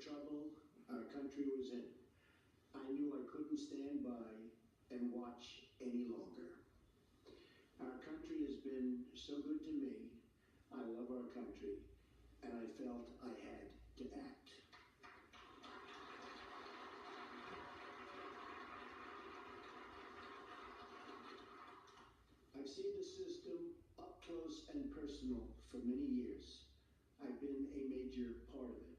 trouble our country was in, I knew I couldn't stand by and watch any longer. Our country has been so good to me. I love our country, and I felt I had to act. I've seen the system up close and personal for many years. I've been a major part of it.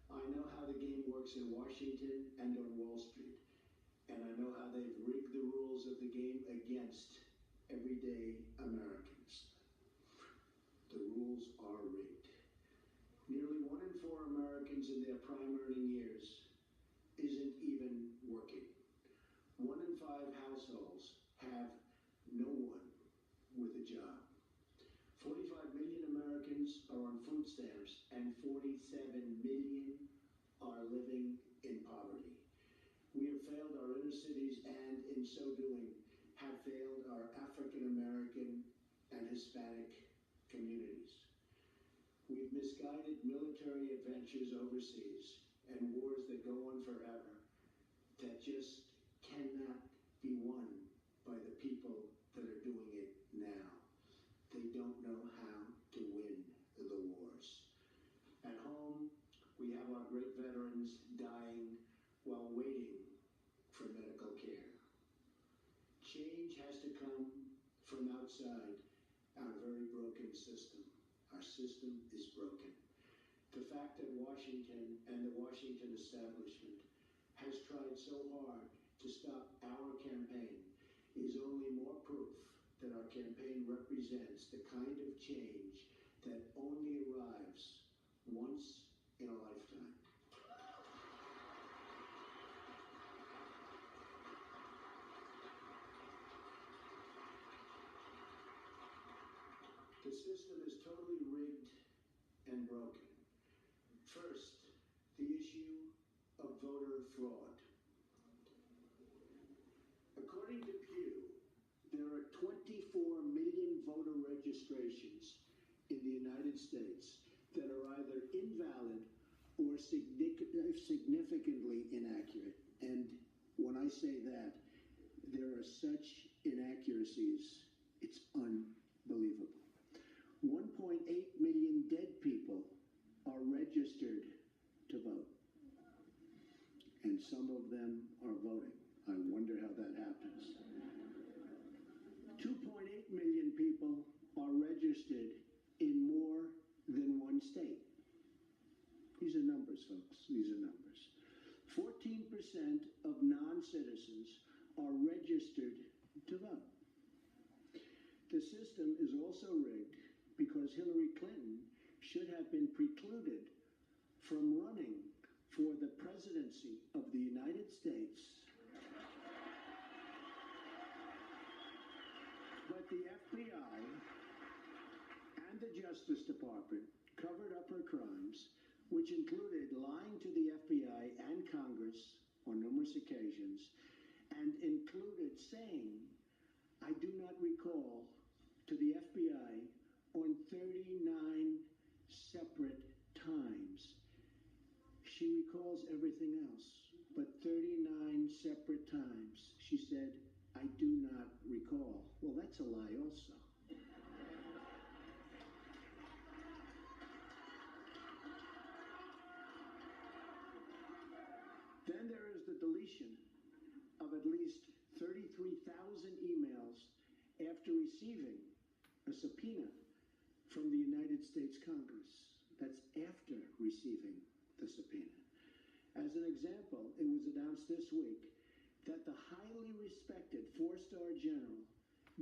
I know how the game works in Washington and on Wall Street, and I know how they've rigged the rules of the game against everyday Americans. The rules are rigged. Nearly 1 in 4 Americans in their prime earning years isn't even working. 1 in 5 households have no one with a job. 45 million Americans are on food stamps, and 47 million are living in poverty. We have failed our inner cities, and in so doing, have failed our African American and Hispanic communities. We've misguided military adventures overseas and wars that go on forever that just cannot be won by the people that are doing it now. They don't know how to win the wars. At home, we have our great veterans dying while waiting for medical care. Change has to come from outside our very broken system. Our system is broken. The fact that Washington and the Washington establishment has tried so hard to stop our campaign is only more proof that our campaign represents the kind of change that only arrives once in a lifetime. The system is totally rigged and broken. First, the issue of voter fraud. According to Pew, there are 24 million voter registrations in the United States that are either invalid or significantly inaccurate. And when I say that, there are such inaccuracies, it's unbelievable. 1.8 million dead people are registered to vote, and some of them are voting. I wonder how that happens. 2.8 million people are registered in more than one state. These are numbers, folks. These are numbers. 14% of non-citizens are registered to vote. The system is also rigged because Hillary Clinton should have been precluded from running for the presidency of the United States. But the FBI and the Justice Department covered up her crimes, which included lying to the FBI and Congress on numerous occasions, and included saying, "I do not recall," to the FBI on 39 separate times. She recalls everything else, but 39 separate times she said, "I do not recall." Well, that's a lie also. Then there is the deletion of at least 33,000 emails after receiving a subpoena from the United States Congress. That's after receiving the subpoena. As an example, it was announced this week that the highly respected 4-star general,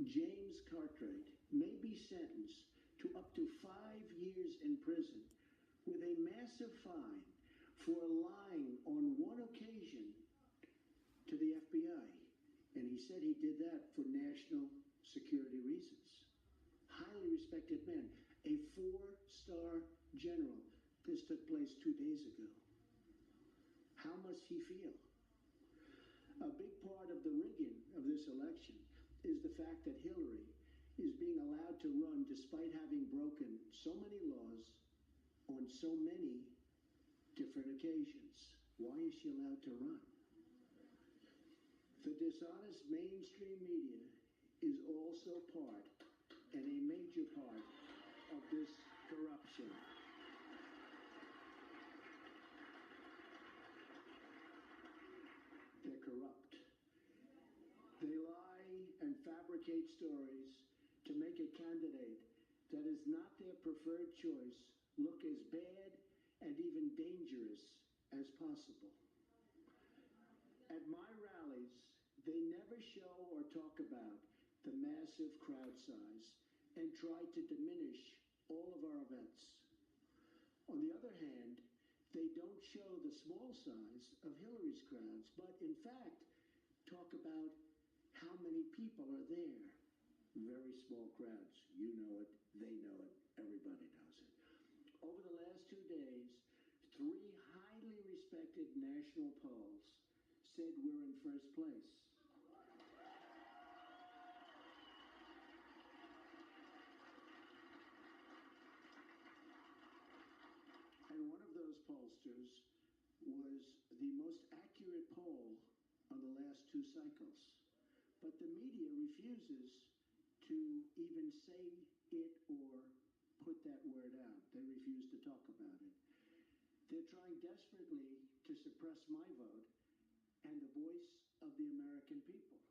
James Cartwright, may be sentenced to up to 5 years in prison with a massive fine for lying on one occasion to the FBI. And he said he did that for national security reasons. Highly respected man, a 4-star general. This took place 2 days ago. How must he feel? A big part of the rigging of this election is the fact that Hillary is being allowed to run despite having broken so many laws on so many different occasions. Why is she allowed to run? The dishonest mainstream media is also part, and a major part, of this corruption. They're corrupt. They lie and fabricate stories to make a candidate that is not their preferred choice look as bad and even dangerous as possible. At my rallies, they never show or talk about the massive crowd size and try to diminish all of our events. On the other hand, they don't show the small size of Hillary's crowds, but in fact, talk about how many people are there. Very small crowds. You know it, they know it, everybody knows it. Over the last 2 days, 3 highly respected national polls said we're in first place. And one of those pollsters was the most accurate poll on the last 2 cycles. But the media refuses to even say it or put that word out. They refuse to talk about it. They're trying desperately to suppress my vote and the voice of the American people.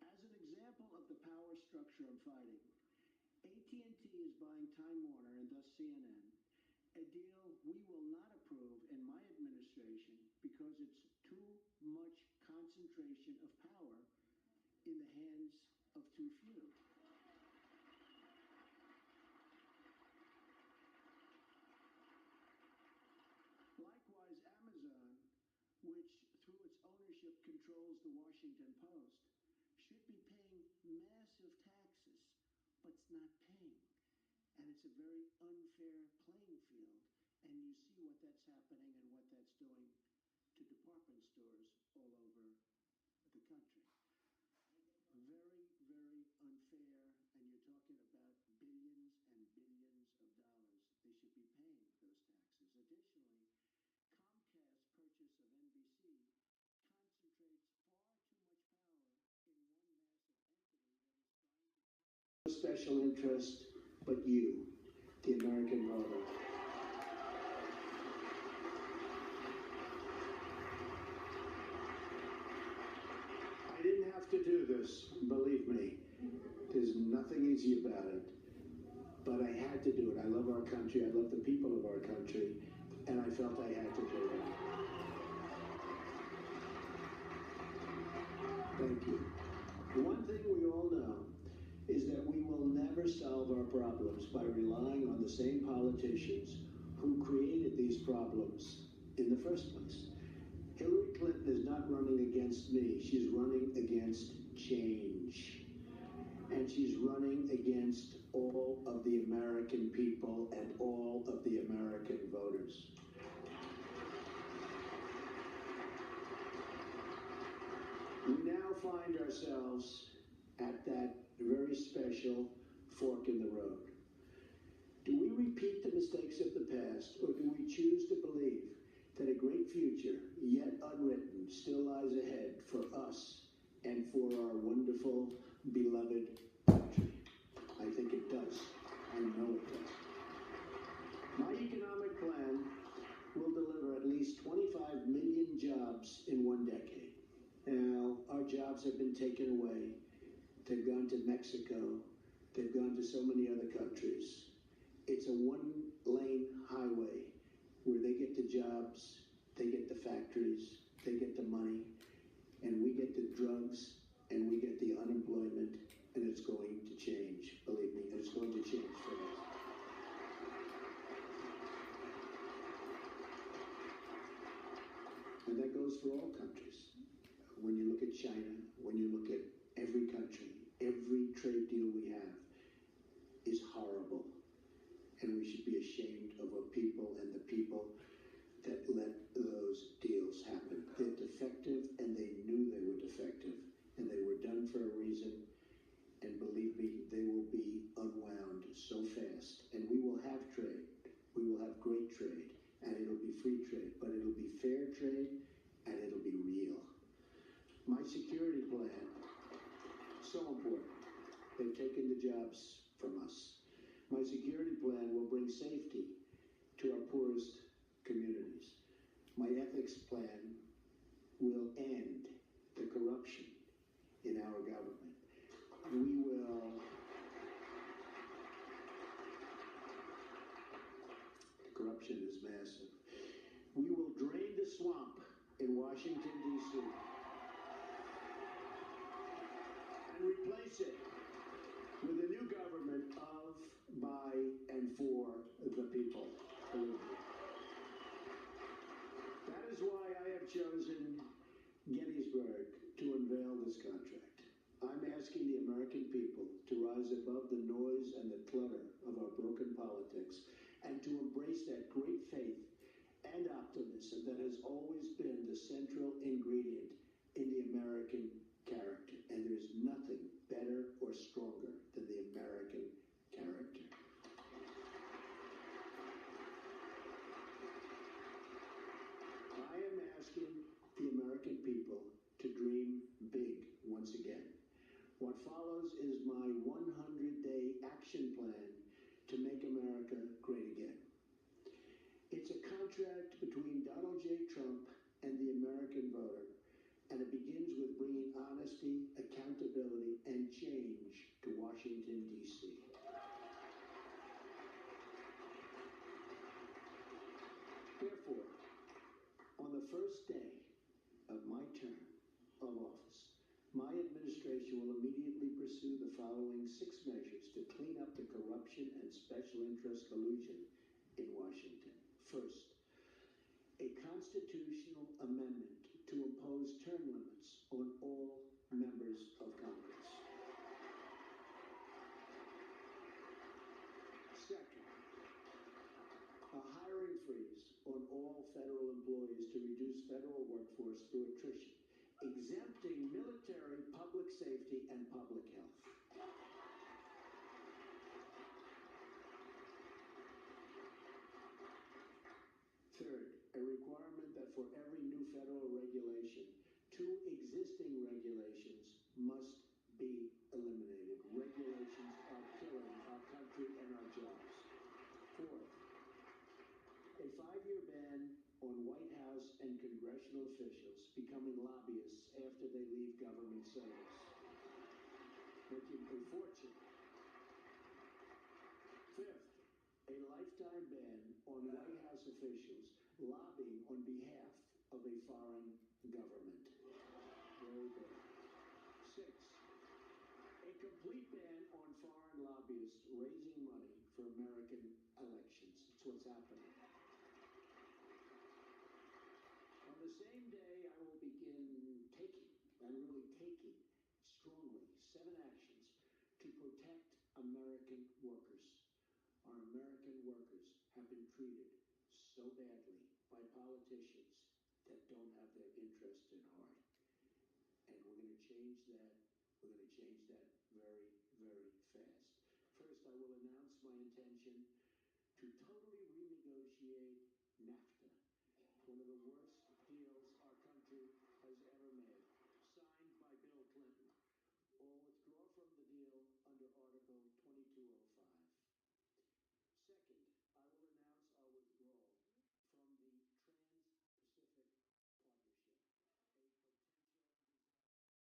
As an example of the power structure I'm fighting, AT&T is buying Time Warner and thus CNN, a deal we will not approve in my administration because it's too much concentration of power in the hands of too few. Likewise, Amazon, which through its ownership controls the Washington Post, should be paying massive taxes, but it's not paying. And it's a very unfair playing field. And you see what that's happening and what that's doing to department stores all over the country. Very, very unfair, and you're talking about billions and billions of dollars. They should be paying those taxes. Additionally, Comcast's purchase of NBC concentrates far too much power in one massive entity that is trying to... No special interest, but you, the American voter. I didn't have to do this, believe me. There's nothing easy about it. But I had to do it. I love our country. I love the people of our country. And I felt I had to do it. Thank you. One thing we all know is that we will never solve our problems by relying on the same politicians who created these problems in the first place. Hillary Clinton is not running against me. She's running against change. And she's running against all of the American people and all of the American voters. We now find ourselves at that very special fork in the road. Do we repeat the mistakes of the past, or do we choose to believe that a great future, yet unwritten, still lies ahead for us and for our wonderful, beloved country? I think it does. I know it does. My economic plan will deliver at least 25 million jobs in 1 decade. Now, our jobs have been taken away. They've gone to Mexico. They've gone to so many other countries. It's a 1-lane highway where they get the jobs, they get the factories, they get the money, and we get the drugs, and we get the unemployment, and it's going to change. Believe me, it's going to change for us. And that goes for all countries. When you look at China, when you look at every country, every trade deal we have is horrible. And we should be ashamed of our people and the people that let those deals happen. They're defective, and they knew they were defective. And they were done for a reason. And believe me, they will be unwound so fast. And we will have trade. We will have great trade. And it'll be free trade, but it'll be fair trade and it'll be real. My security plan, so important. They've taken the jobs from us. My security plan will bring safety to our poorest communities. My ethics plan will end the corruption in our government. We will corruption is massive. We will drain the swamp in Washington, D.C. and replace it with a new government of, by, and for the people. That is why I have chosen Gettysburg to unveil this contract. I'm asking the American people to rise above the noise and the clutter of our broken politics and to embrace that great faith and optimism that has always been the central ingredient in the American character. And there's nothing better or stronger than the American character. I am asking the American people to dream big once again. What follows is my 100-day action plan to make America great again. It's a contract between Donald J. Trump and the American voter, and it begins with bringing honesty, accountability, and change to Washington, D.C. Therefore, on the first day of my term of office, my administration will immediately pursue the following 6 measures to clean up the corruption and special interest collusion in Washington. First, a constitutional amendment to impose term limits on all members of Congress. Second, a hiring freeze on all federal employees to reduce federal workforce through attrition, exempting military, public safety, and public health. Third, a requirement that for every new federal regulation, 2 existing regulations must be eliminated. Regulations are killing our country and our jobs. Fourth, a 5-year ban on White House and congressional officials becoming lobbyists after they leave government service, making a fortune. Fifth, a lifetime ban on White House officials lobbying on behalf of a foreign government. Very good. Six, a complete ban on foreign lobbyists raising money for American elections. It's what's happening. On the same day, I will begin taking strongly 7 actions to protect American workers. Our American workers have been treated so badly by politicians that don't have their interest at heart. And we're going to change that. We're going to change that very, very fast. First, I will announce my intention to totally renegotiate NAFTA, one of the worst deals our country has ever made, signed by Bill Clinton, or withdraw from the deal under Article 22